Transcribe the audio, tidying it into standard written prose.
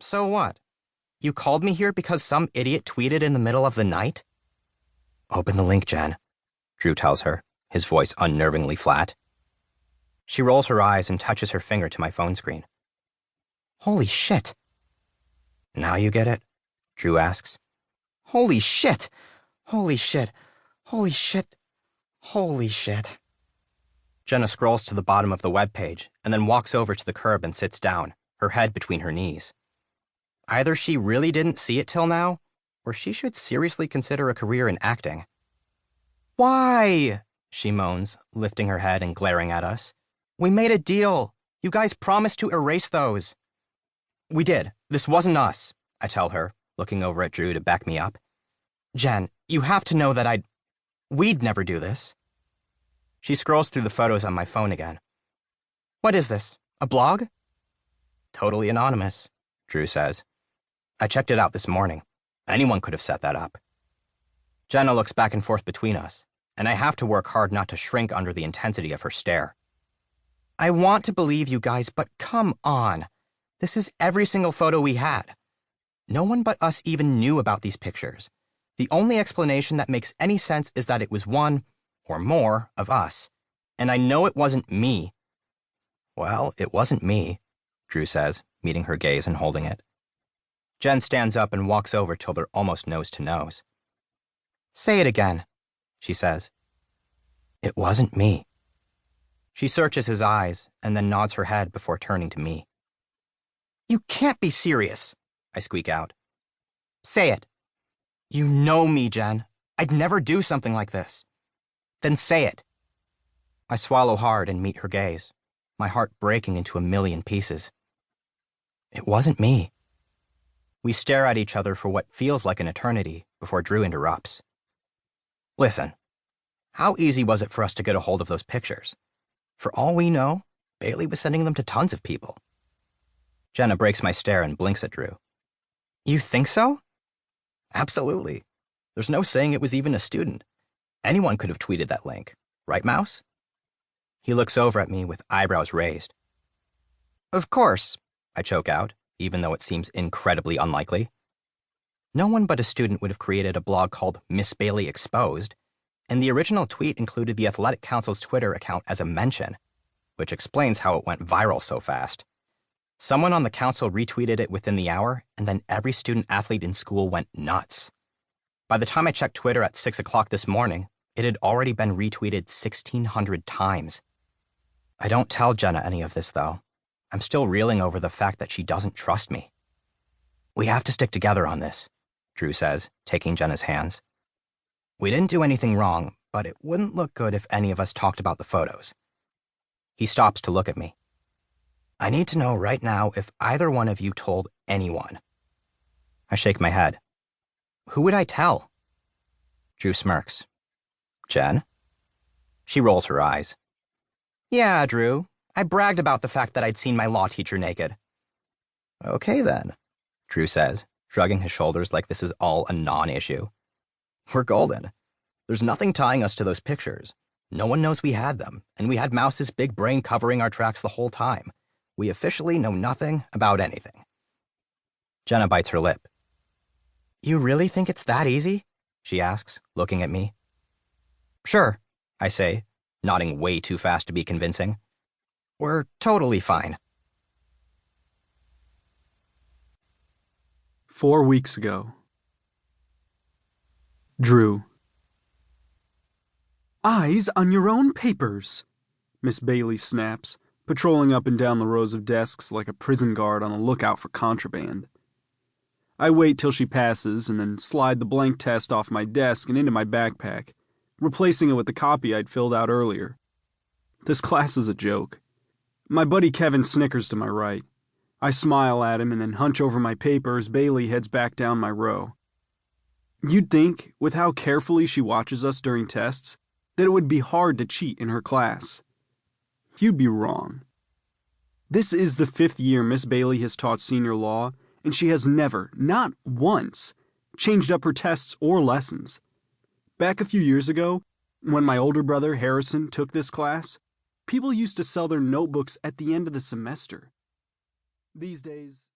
So what? You called me here because some idiot tweeted in the middle of the night? Open the link, Jen, Drew tells her, his voice unnervingly flat. She rolls her eyes and touches her finger to my phone screen. Holy shit. Now you get it? Drew asks. Holy shit! Holy shit! Holy shit! Holy shit. Jenna scrolls to the bottom of the webpage and then walks over to the curb and sits down, her head between her knees. Either she really didn't see it till now, or she should seriously consider a career in acting. Why? She moans, lifting her head and glaring at us. We made a deal. You guys promised to erase those. We did. This wasn't us, I tell her, looking over at Drew to back me up. Jen, you have to know that we'd never do this. She scrolls through the photos on my phone again. What is this? A blog? Totally anonymous, Drew says. I checked it out this morning. Anyone could have set that up. Jenna looks back and forth between us, and I have to work hard not to shrink under the intensity of her stare. I want to believe you guys, but come on. This is every single photo we had. No one but us even knew about these pictures. The only explanation that makes any sense is that it was one, or more, of us. And I know it wasn't me. Well, it wasn't me, Drew says, meeting her gaze and holding it. Jen stands up and walks over till they're almost nose to nose. Say it again, she says. It wasn't me. She searches his eyes and then nods her head before turning to me. You can't be serious, I squeak out. Say it. You know me, Jen. I'd never do something like this. Then say it. I swallow hard and meet her gaze, my heart breaking into a million pieces. It wasn't me. We stare at each other for what feels like an eternity before Drew interrupts. Listen, how easy was it for us to get a hold of those pictures? For all we know, Bailey was sending them to tons of people. Jenna breaks my stare and blinks at Drew. You think so? Absolutely. There's no saying it was even a student. Anyone could have tweeted that link. Right, Mouse? He looks over at me with eyebrows raised. Of course, I choke out, even though it seems incredibly unlikely. No one but a student would have created a blog called Miss Bailey Exposed, and the original tweet included the Athletic Council's Twitter account as a mention, which explains how it went viral so fast. Someone on the council retweeted it within the hour, and then every student-athlete in school went nuts. By the time I checked Twitter at 6 o'clock this morning, it had already been retweeted 1,600 times. I don't tell Jenna any of this, though. I'm still reeling over the fact that she doesn't trust me. We have to stick together on this, Drew says, taking Jenna's hands. We didn't do anything wrong, but it wouldn't look good if any of us talked about the photos. He stops to look at me. I need to know right now if either one of you told anyone. I shake my head. Who would I tell? Drew smirks. Jen? She rolls her eyes. Yeah, Drew. I bragged about the fact that I'd seen my law teacher naked. Okay, then, Drew says, shrugging his shoulders like this is all a non-issue. We're golden. There's nothing tying us to those pictures. No one knows we had them, and we had Mouse's big brain covering our tracks the whole time. We officially know nothing about anything. Jenna bites her lip. You really think it's that easy? She asks, looking at me. Sure, I say, nodding way too fast to be convincing. We're totally fine. 4 weeks ago. Drew. Eyes on your own papers, Miss Bailey snaps, patrolling up and down the rows of desks like a prison guard on a lookout for contraband. I wait till she passes and then slide the blank test off my desk and into my backpack, replacing it with the copy I'd filled out earlier. This class is a joke. My buddy Kevin snickers to my right. I smile at him and then hunch over my paper as Bailey heads back down my row. You'd think, with how carefully she watches us during tests, that it would be hard to cheat in her class. You'd be wrong. This is the 5th year Miss Bailey has taught senior law, and she has never, not once, changed up her tests or lessons. Back a few years ago, when my older brother Harrison took this class, people used to sell their notebooks at the end of the semester. These days...